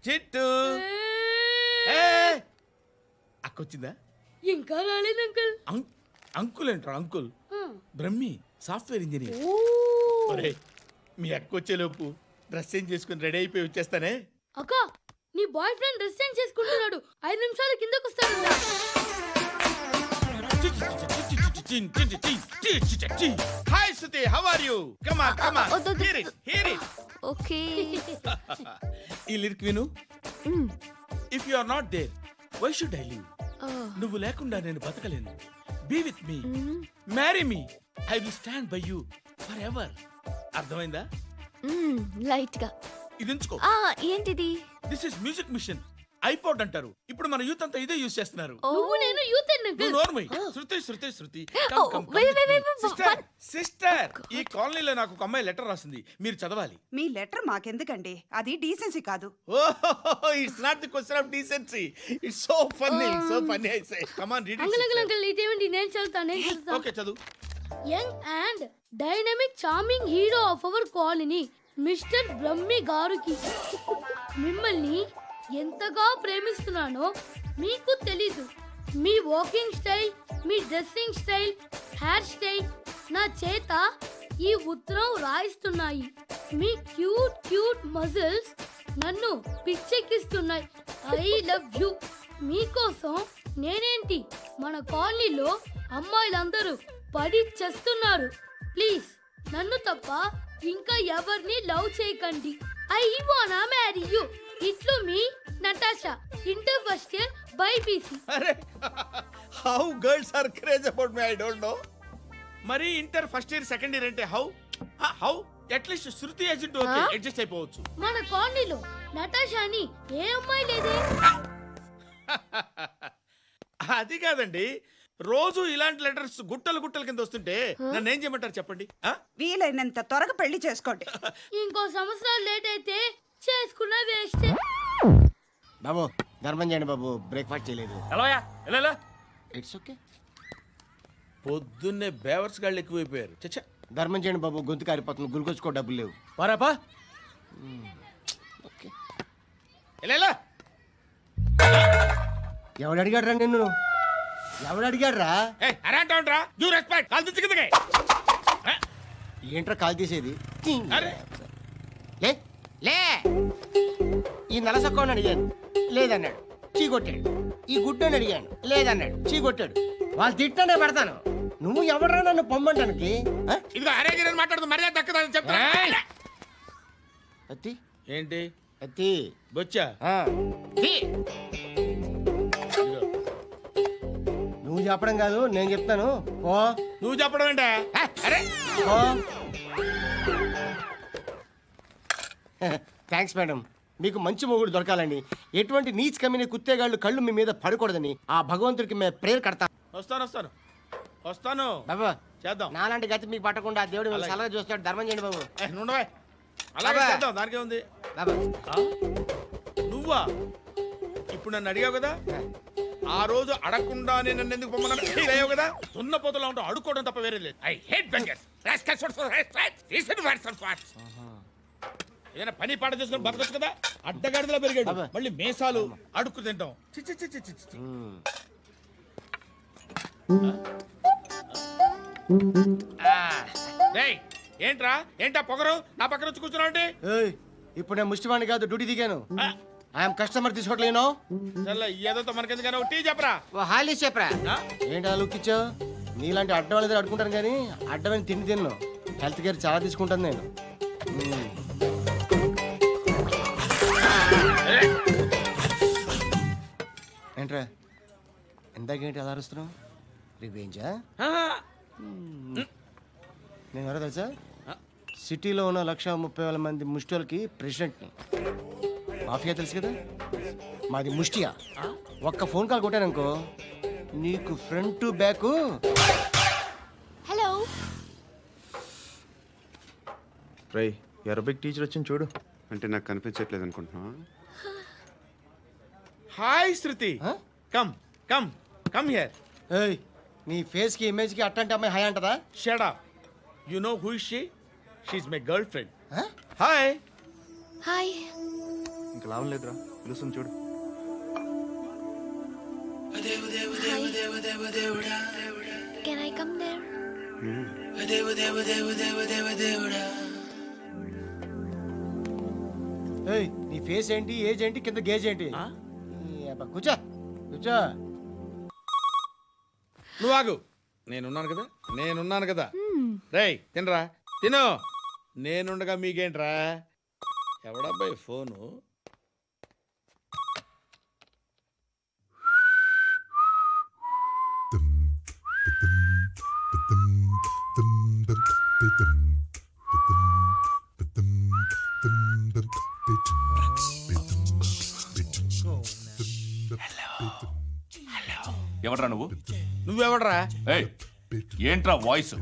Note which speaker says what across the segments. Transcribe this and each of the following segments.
Speaker 1: చిట్టు అక్కొచ్చిందా?
Speaker 2: ఇంకా రాలేదు అంకుల్.
Speaker 1: అంకుల్ ఏంట్రా అంకుల్? Brahmi software engineer. మీ అక్కొచ్చేలోపు డ్రెస్ చేంజ్ చేసుకుని రెడీ అయిపోయి వచ్చేస్తానే.
Speaker 2: అక్క నీ బాయ్ ఫ్రెండ్ డ్రెస్ చేంజ్ చేసుకుంటున్నాడు, 5 నిమిషాల కిందకు వస్తాడు.
Speaker 1: Hi Suthi, how are you? Come on come on, hear it.
Speaker 3: Okay.
Speaker 1: ఈ లిరిక్ విను. If you are not there why should I live? నువ్వు లేకుండా నేను బతకలేను. Be with me, marry me, I will stand by you forever. అర్థమైందా?
Speaker 3: Light గా.
Speaker 1: ఇది ఉంచుకో.
Speaker 3: ఏంటిది?
Speaker 1: This is music machine, iPod అంటారు. ఇప్పుడు మన యూత్ అంతా ఇదే యూస్ చేస్తున్నారు.
Speaker 2: నువ్వు నేను యూత్
Speaker 1: శృతి. సిస్టర్, ఈ కాలనీలో నాకు ఒక అమ్మాయి లెటర్ రాసింది, మీరు చదవాలి.
Speaker 4: మీ లెటర్ మాకెందుకండి, అది డీసెన్సీ కాదు.
Speaker 1: It's not the question of decency, it's so funny I say. Come on read it.
Speaker 2: Uncle ఇదేంటి? నేను చదువుతాను.
Speaker 1: ఓకే చదువు.
Speaker 2: Young and dynamic charming hero of our colony mister Brahmi గారికి మిమ్మల్ని ఎంతగా ప్రేమిస్తున్నానో మీకు తెలీదు. మీ వాకింగ్ స్టైల్, మీ డ్రెస్సింగ్ స్టైల్, హెయిర్ స్టైల్ నా చేత ఈ ఉత్తరం రాయిస్తున్నాయి. మీ క్యూట్ మజిల్స్ నన్ను పిచ్చెక్కిస్తున్నాయి. I love you. మీకోసం నేనేంటి, మన కాలనీలో అమ్మాయిలందరూ పడి చేస్తున్నారు. ప్లీజ్ నన్ను తప్ప ఇంకా ఎవరిని లవ్ చేయకండి. ఐ వానా మ్యారీ యూ. ఇట్లు మీ Natasha, inter first year BiPC.
Speaker 1: అరే how girls are craze about me, I don't know. మరి inter first year second year అంటే how at least Shruti agent okay adjust అయిపోవచ్చు.
Speaker 2: మన కాలనీలో నటాషా అని ఏ అమ్మాయి లేదే.
Speaker 1: అది కాదండి, రోజు ఇలాంటి లెటర్స్ గుట్టలు కింద వస్తుంటే నన్ను ఏం చేయమంటారు చెప్పండి?
Speaker 4: వీలైనంత త్వరగా పెళ్లి చేసుకోండి.
Speaker 2: ఇంకో సంవత్సరాలు లేట్ అయితే చేసుకున్నా వేస్ట్.
Speaker 5: బాబు ధర్మం చేయండి బాబు, బ్రేక్ఫాస్ట్ చేయలేదు.
Speaker 1: It's okay. పొద్దున్నే బేవర్స్ గాళ్ళు ఎక్కువైపోయారు. చచ్చా,
Speaker 5: ధర్మం చేయండి బాబు, గొంతు కారిపోతుంది, గురికొచ్చుకో డబ్బులు లేవు.
Speaker 1: పారాపా.
Speaker 5: ఓకే. ఎవడు అడిగాడు రా నిన్ను? ఎవడు అడిగాడు రా? ఏంట్రా కాల్ తీసేది? లే ఈ నలసక్కని అడిగాను, లేదన్నాడు, చీ కొట్టాడు. ఈ గుడ్డని అడిగాను, లేదన్నాడు, చీ కొట్టాడు. వాళ్ళు తిట్టానే పెడతాను. నువ్వు ఎవడరా నన్ను పొమ్మంటానికి?
Speaker 1: మాట్లాడుతూ మర్యాద దక్కదని చెప్తా.
Speaker 5: అత్తి
Speaker 1: ఏంటి?
Speaker 5: అత్తి
Speaker 1: బొచ్చా?
Speaker 5: నువ్వు చెప్పడం కాదు, నేను చెప్తాను. ఓ
Speaker 1: నువ్వు చెప్పడం అంటే?
Speaker 5: Thanks madam. మీకు మంచి మొగుడు దొరకాలని, ఎటువంటి నీచ్ కమ్మిన కుత్తేగాళ్ళు కళ్ళు మీ మీద పడకూడదని ఆ భగవంతుడికి మేము ప్రేయర్ కడతాం.
Speaker 1: వస్తాను
Speaker 5: బాబా,
Speaker 1: చేద్దాం.
Speaker 5: నాలాంటి గతి మీకు పట్టకుండా దేవుడు సలహా చూస్తాడు. ధర్మం చేయండి బాబు.
Speaker 1: అలాగే చేద్దాం, దానికే ఉంది. నువ్వా ఇప్పుడు నన్ను అడిగావు కదా, ఆ రోజు అడగకుండానే నన్ను ఎందుకు పొమ్మన్నావు కదా. సున్న పోతలో ఉంటావు, అడుక్కోవడం తప్ప వేరే లేదు. I hate bangers. ఏదైనా పని పాట చేసుకుని బతకొచ్చు కదా. అడ్డగాడిదలా పెరిగాడు, మళ్ళీ మేసాలు, అడుక్కు తింటాం. ఏంటా పొగరు నా పక్కన వచ్చి కూర్చున్నావు అంటే?
Speaker 5: ఇప్పుడు నేను ముష్టివాణి కాదు, డ్యూటీ దిగాను. ఐఎమ్ కస్టమర్ తీసుకోవట్లేను.
Speaker 1: ఏదో మనకెందుకైనా టీ చెప్పరా,
Speaker 5: హాలీస్ చెప్పరా. ఏంటి అలా లుక్ ఇచ్చావు? నీలాంటి అడ్డం వాళ్ళ దగ్గర అడుకుంటాను కానీ అడ్డమైన తిండి తిన్ను. హెల్త్ కేర్ చాలా తీసుకుంటాను నేను. ఏంట్రా ఎందాకేంటి అలా అరుస్తున్నావు? రివేంజా? నేను ఎవరో తెలుసా? సిటీలో ఉన్న 130,000 మంది ముష్టిలకి ప్రెసిడెంట్ని. మాఫియా తెలుసు కదా, మాది ముష్టియా. ఒక్క ఫోన్ కాల్ కొట్టాననుకో నీకు ఫ్రంట్ టు బ్యాక్.
Speaker 3: హలో
Speaker 6: రై, అరబిక్ టీచర్ వచ్చింది చూడు. అంటే నాకు కనిపించట్లేదు అనుకుంటున్నా.
Speaker 1: Hi Shruti, come come come here.
Speaker 5: ఏయ్, నీ ఫేస్ కి ఇమేజ్ కి అట్లాంటి అమ్మాయి హాయ్ అంటదా?
Speaker 1: Shut up. You know who is she? She is my girlfriend. Hi.
Speaker 3: Hi.
Speaker 6: ఇంకా లాభం లేదురా, పిలుస్తుంది చూడు.
Speaker 3: Can I come there?
Speaker 5: ఏయ్, నీ ఫేస్ ఏంటి, ఏజ్ ఏంటి, కింద గేజ్ ఏంటి? కూర్చో కూర్చో.
Speaker 1: నువ్వు ఆగు, నేనున్నాను కదా. రేయ్ తినరా, తిను. నేనుండగా మీకేంట్రా? ఎవడబ్బాయి ఫోను?
Speaker 7: ఎవడ్రా నువ్వు?
Speaker 1: నువ్వెవడరా?
Speaker 7: ఏయ్, ఏంట్రా వాయిస్?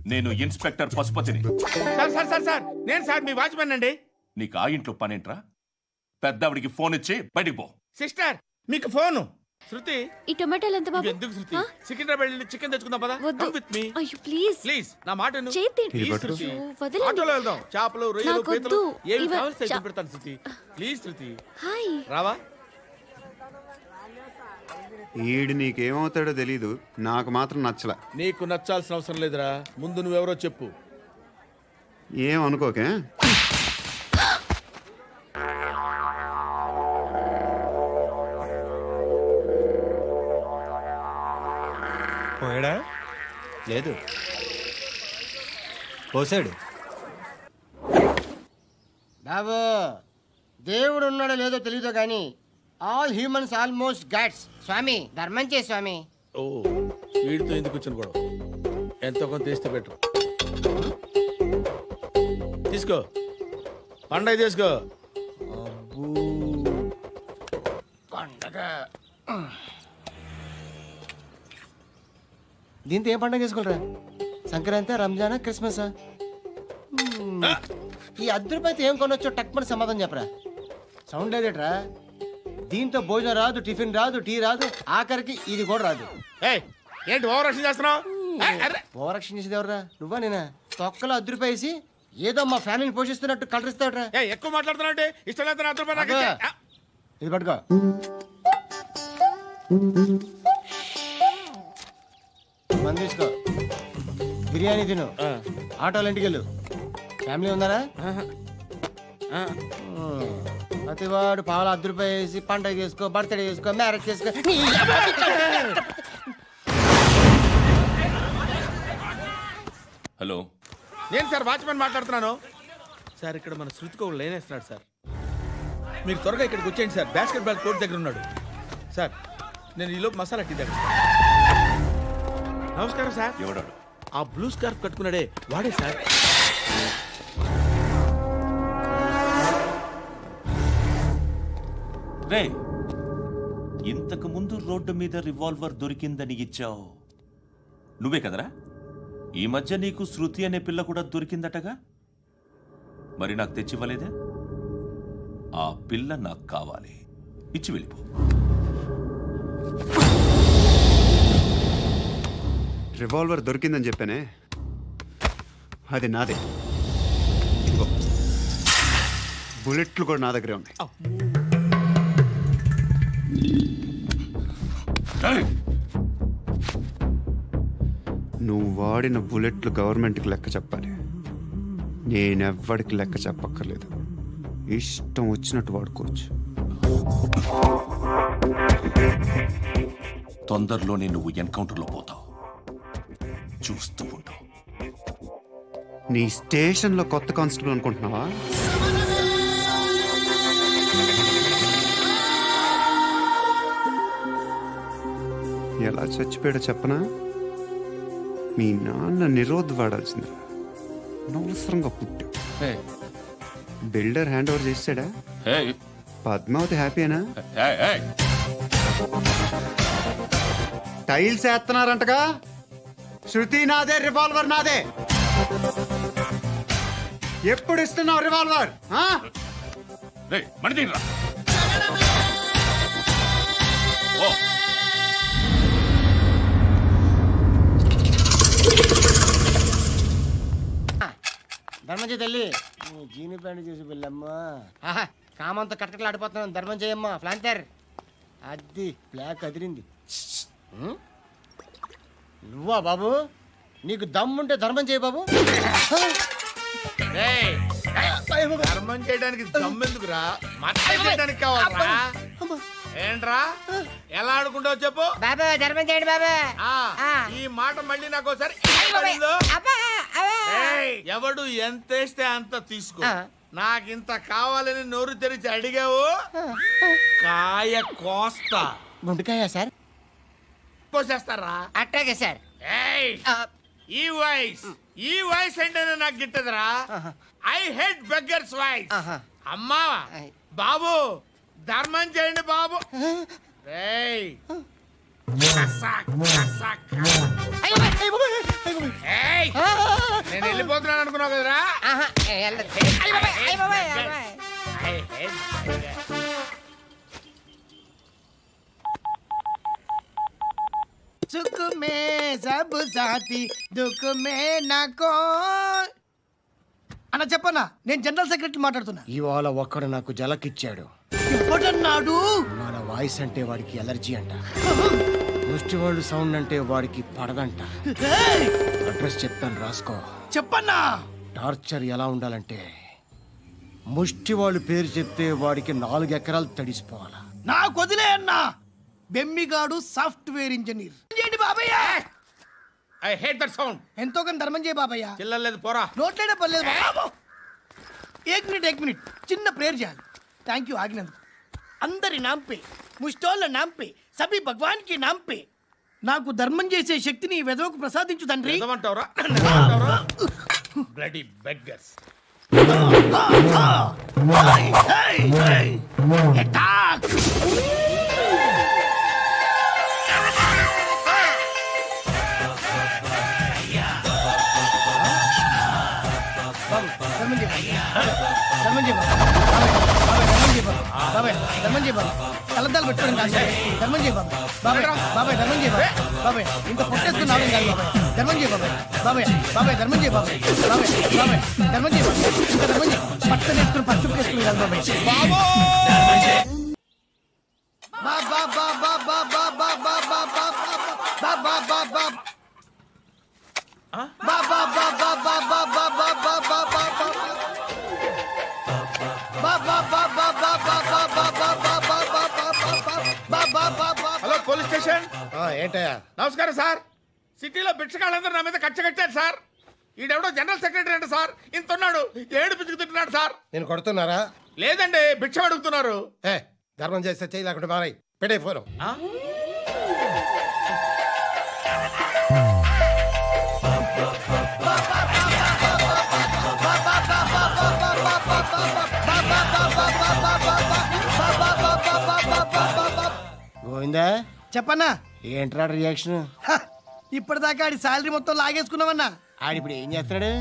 Speaker 7: నేను ఇన్స్పెక్టర్ పశుపతిని.
Speaker 1: సార్ నేను సార్ మీ వాచ్మెన్ అండి.
Speaker 7: నీకు ఆ ఇంట్లో పనేంట్రా? పెద్దవిడికి ఫోన్ ఇచ్చి బయటికి పో.
Speaker 1: సిస్టర్ మీకు ఫోను. శృతి,
Speaker 3: ఈ టొమాటోలు ఎంత బాబు?
Speaker 1: ఎందుకు శృతి? సికింద్రాబాద్ వెళ్ళి చికెన్ తెచ్చుకుందాం పదా.
Speaker 3: వద్దు.
Speaker 1: Come with me.
Speaker 3: అయ్యో ప్లీజ్
Speaker 1: ప్లీజ్ నా మాట విను.
Speaker 3: చేతి
Speaker 1: Please, శృతి.
Speaker 3: వదలండి.
Speaker 1: ఆటోలో వెళ్దాం. చేపలు, రొయ్యలు,
Speaker 3: నాకు
Speaker 1: పీతలు
Speaker 3: వద్దు.
Speaker 1: ఏమి
Speaker 3: ఇవ-
Speaker 1: కావాలి తెచ్చి పెడతాను శృతి. Please Shruti.
Speaker 3: హాయ్.
Speaker 1: రావా?
Speaker 6: ఈడు నీకేమవుతాడో తెలీదు, నాకు మాత్రం నచ్చలా.
Speaker 1: నీకు నచ్చాల్సిన అవసరం లేదురా, ముందు నువ్వెవరో చెప్పు.
Speaker 6: ఏం అనుకోకే.
Speaker 8: పోయాడా? లేదు, పోసాడు.
Speaker 5: బాబు, దేవుడు ఉన్నాడో లేదో తెలియదు కానీ ఆల్ హ్యూమన్స్ ఆల్మోస్ట్ గాడ్స్. స్వామి ధర్మం చే స్వామి.
Speaker 1: ఓ, వీడితో ఎందుకు వచ్చిన గొడవ? ఎంతో కొంత తీస్తే బెటర్. తీసుకో, పండగ తీసుకో.
Speaker 5: పండగ దీంతో ఏం పండగ చేసుకోలేరా? సంక్రాంతి, రంజానా, క్రిస్మసా? ఈ అద్దరిపైతే ఏం కొనొచ్చో టక్మని సమాధానం చెప్పరా. సౌండ్ లేదేట్రా? దీంతో భోజనం రాదు, టిఫిన్ రాదు, టీ రాదు, ఆఖరికి ఇది కూడా రాదు.
Speaker 1: ఏయ్, ఏంటి ఓవర్ యాక్షన్ చేస్తున్నావు?
Speaker 5: ఓవరాక్షన్ చేసేది ఎవరా? నువ్వా నేనా? తొక్కలో అద్దరిపేసి ఏదో మా ఫ్యామిలీని పోషిస్తున్నట్టు కలరిస్తావుట్రా.
Speaker 1: ఎక్కువ మాట్లాడుతున్నావు అంటే ఇష్టం లేదు. నా రూపాయలు నాకు ఇచ్చే.
Speaker 5: ఇది పట్టుకో. మంది తీసుకో, బిర్యానీ తిను, ఆటోలు ఇంటికి వెళ్ళు. ఫ్యామిలీ ఉన్నారా? ప్రతివాడు పావులు ₹10 వేసి పండగ చేసుకో, బర్త్డే చేసుకో, మ్యారేజ్ చేసుకో.
Speaker 7: హలో,
Speaker 1: నేను సార్ వాచ్మెన్ మాట్లాడుతున్నాను. సార్ ఇక్కడ మన శృతికి ఒక లైన్ వేస్తున్నాడు సార్. మీరు త్వరగా ఇక్కడికి వచ్చేయండి సార్. బాస్కెట్ బాల్ కోర్ట్ దగ్గర ఉన్నాడు సార్. నేను ఈలోపు మసాలా టీ దగ్గర. నమస్కారం సార్.
Speaker 7: ఎవడాడు?
Speaker 1: ఆ బ్లూ స్కార్ఫ్ కట్టుకున్నాడే వాడే సార్.
Speaker 7: రే, ఇంతకు ముందు రోడ్డు మీద రివాల్వర్ దొరికిందని ఇచ్చావు నువ్వే కదరా? ఈ మధ్య నీకు శృతి అనే పిల్ల కూడా దొరికిందటగా? మరి నాకు తెచ్చివ్వలేదే? ఆ పిల్ల నాకు కావాలి, ఇచ్చి వెళ్ళిపో.
Speaker 6: రివాల్వర్ దొరికిందని చెప్పానే, అది నాదే. ఇదిగో, బుల్లెట్లు కూడా నా దగ్గరే ఉన్నాయి. నువ్వు వాడిన బుల్లెట్లు గవర్నమెంట్కి లెక్క చెప్పాలి. నేనెవ్వడికి లెక్క చెప్పక్కర్లేదు. ఇష్టం వచ్చినట్టు వాడుకోవచ్చు.
Speaker 7: తొందరలోనే నువ్వు ఎన్కౌంటర్లో పోతావు, చూస్తూ ఉంటావు.
Speaker 6: నీ స్టేషన్లో కొత్త కానిస్టేబుల్ అనుకుంటున్నావా? ఎలా చచ్చిపోయాడో చెప్పనా? మీ నాన్న నిరోధ్ వాడాల్సింది. అనవసరంగా పుట్టావు. బిల్డర్ హ్యాండ్ ఓవర్ చేసాడా? పద్మావతి హ్యాపీనా? టైల్స్ వేస్తున్నారంటగా. శృతి నాదే, రివాల్వర్ నాదే. ఎప్పుడు ఇస్తున్నావు రివాల్వర్?
Speaker 5: ధర్మంజయ తల్లి, జీని ప్యాంట్ చూసి పిల్లమ్మా కామంతో కట్టకలు ఆడిపోతున్నాను. ధర్మం చేయమ్మా ఫ్లాంటర్. అది బ్లాక్ అదిరింది. నువ్వా బాబు? నీకు దమ్ముంటే ధర్మం చేయి బాబు.
Speaker 1: ధర్మం చేయడానికి దమ్మెందుకురా? చేయడానికి కావాలరా? ఏంట్రా ఎలా ఆడుకుంటావు చెప్పు
Speaker 5: బాబా. ధర్మం చేయండి బాబా.
Speaker 1: ఈ మాట మళ్ళీ నాకు ఒకసారి ఎవడు ఎంత వేస్తే అంత తీసుకో. నాకింత కావాలని నోరు తెరిచి అడిగావు కాయ కోస్తా.
Speaker 5: గుండెకాయ సార్?
Speaker 1: కోసేస్తారా?
Speaker 5: అట్టాగే సార్.
Speaker 1: ఈ వాయిస్ అంటేనే నాకు గిట్టదురా. I hate beggars voice. అమ్మా బాబు ధర్మం చేయండి బాబు. నేను వెళ్ళిపోతున్నాను అనుకున్నావు కదరా.
Speaker 5: सुख में सब साथी दुख में नाको.
Speaker 9: అన్న చెప్పన్నా, నేను జనరల్ సెక్రటరీ మాట్లాడుతున్నా.
Speaker 5: ఇవాళ ఒక్కడు నాకు జలకిచ్చాడు.
Speaker 9: ఎవడన్నాడు?
Speaker 5: మన వాయిస్ అంటే వాడికి ఎలర్జీ అంట. ముష్టి వాళ్ళు సౌండ్ అంటే వాడికి పడదంట. అడ్రస్ చెప్తాను రాసుకో.
Speaker 9: చెప్పన్నా.
Speaker 5: టార్చర్ ఎలా ఉండాలంటే ముష్టి వాళ్ళు పేరు చెప్తే వాడికి 4 ఎకరాలు తడిసిపోవాలా.
Speaker 9: నాకు వదిలే అన్నా. బెమ్మిగాడు సాఫ్ట్వేర్ ఇంజనీర్. ఏంటి బాబయ్య?
Speaker 1: I hate that sound.
Speaker 9: ఎంతో కొంత ధర్మం చేయ బాబయ్య.
Speaker 1: చిల్లలేదు పోరా.
Speaker 9: నోట్లేనే పర్లేదు బాబు. ఏక్ మినిట్ చిన్న ప్రేయర్ చేయాలి. థ్యాంక్ యూ ఆగినందుకు. అందరి నాంపే, ముష్టోళ్ళ నాంపే, సభి భగవాన్ కి నాంపే నాకు ధర్మం చేసే శక్తిని ఈ వెదవకు ప్రసాదించు తండ్రి.
Speaker 1: Bloody beggars.
Speaker 9: కలద్దాలు పెట్టుకోండి కాదు. ధర్మం చేయ బాబాయ్. బాబాయ్ ధర్మం చేయ బాబాయ్. ఇంత పొట్టేసుకున్నావు కాదు బాబాయ్. ధర్మం చేయ బాబాయ్. బాబాయ్ ధర్మం చేయ బాబాయ్. ధర్మం చేయ బాబాయ్. ఇంకా ధర్మం చేయ. పట్టణ వేసుకుని పచ్చుకు వేసుకుని కాదు బాబాయ్.
Speaker 1: Hello police station.
Speaker 5: ఏంటయ్యా?
Speaker 1: నమస్కారం సార్. సిటీలో బిచ్చగాళ్ళందరూ నా మీద కచ్చ కట్టారు సార్. ఈడెవడో జనరల్ సెక్రటరీ అంట సార్. ఇంత ఉన్నాడు ఏడు పిచ్చుకు తింటున్నాడు సార్.
Speaker 5: నేను కొడుతున్నారా?
Speaker 1: లేదండి భిక్ష అడుగుతున్నారు.
Speaker 5: ధర్మం చేస్తే చేయి లేకుండా మారాయి. పెట్టే ఫోను. గోవిందా
Speaker 9: చెప్పన్నా.
Speaker 5: ఏంట్రా రియాక్షన్?
Speaker 9: ఇప్పటిదాకా ఆడి శాలరీ మొత్తం లాగేసుకున్నావన్నా.
Speaker 5: ఆడిప్పుడు ఏం చేస్తున్నాడు?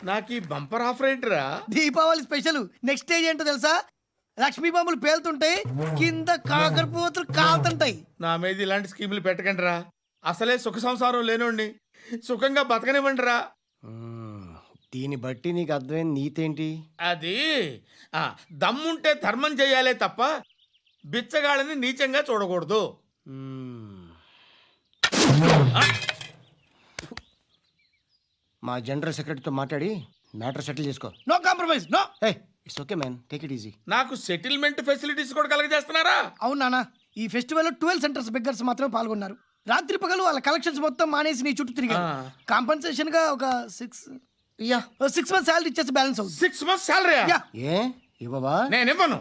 Speaker 1: నాకు ఈ బంపర్ ఆఫర్ ఏంటిరా?
Speaker 9: దీపావళి స్పెషల్. నెక్స్ట్ స్టేజ్ ఏంటో తెలుసా? లక్ష్మీ బాంబులు పేలుతుంటాయి, కింద కాకరపువ్వతులు కాలుతుంటాయి.
Speaker 1: నా మీద ఇలాంటి స్కీములు పెట్టకండి రా. అసలే సుఖ సంసారం లేనోండి. సుఖంగా బతకనివ్వండి రా.
Speaker 5: దీన్ని బట్టి నీకు అర్థమైన నీతేంటి?
Speaker 1: అది దమ్ముంటే ధర్మం చెయ్యాలే తప్ప బిచ్చగాళ్ళని నీచంగా చూడకూడదు.
Speaker 5: మా జనరల్ సెక్రటరీతో మాట్లాడి మ్యాటర్ సెటిల్ చేసుకో.
Speaker 9: No compromise. No.
Speaker 5: It's okay man, take it easy.
Speaker 1: నాకు సెటిల్మెంట్ ఫెసిలిటీస్ కూడా కలగజేస్తున్నారా?
Speaker 9: అవును నాన్న. ఈ ఫెస్టివల్ 12 సెంటర్స్ బెగ్గర్స్ మాత్రమే పాల్గొన్నారు. రాత్రి పగలు వాళ్ళ కలెక్షన్స్ మొత్తం మానేసి నీ చుట్టూ తిరిగారు. కాంపన్సేషన్ గా ఒక 6
Speaker 5: యా
Speaker 9: 6 months శాలరీ ఇచ్చేసి బ్యాలెన్స్ అవుతుంది
Speaker 1: 6 months salary.
Speaker 9: యా
Speaker 5: ఏ ఇవ్వవా?
Speaker 1: నేను ఇవ్వను.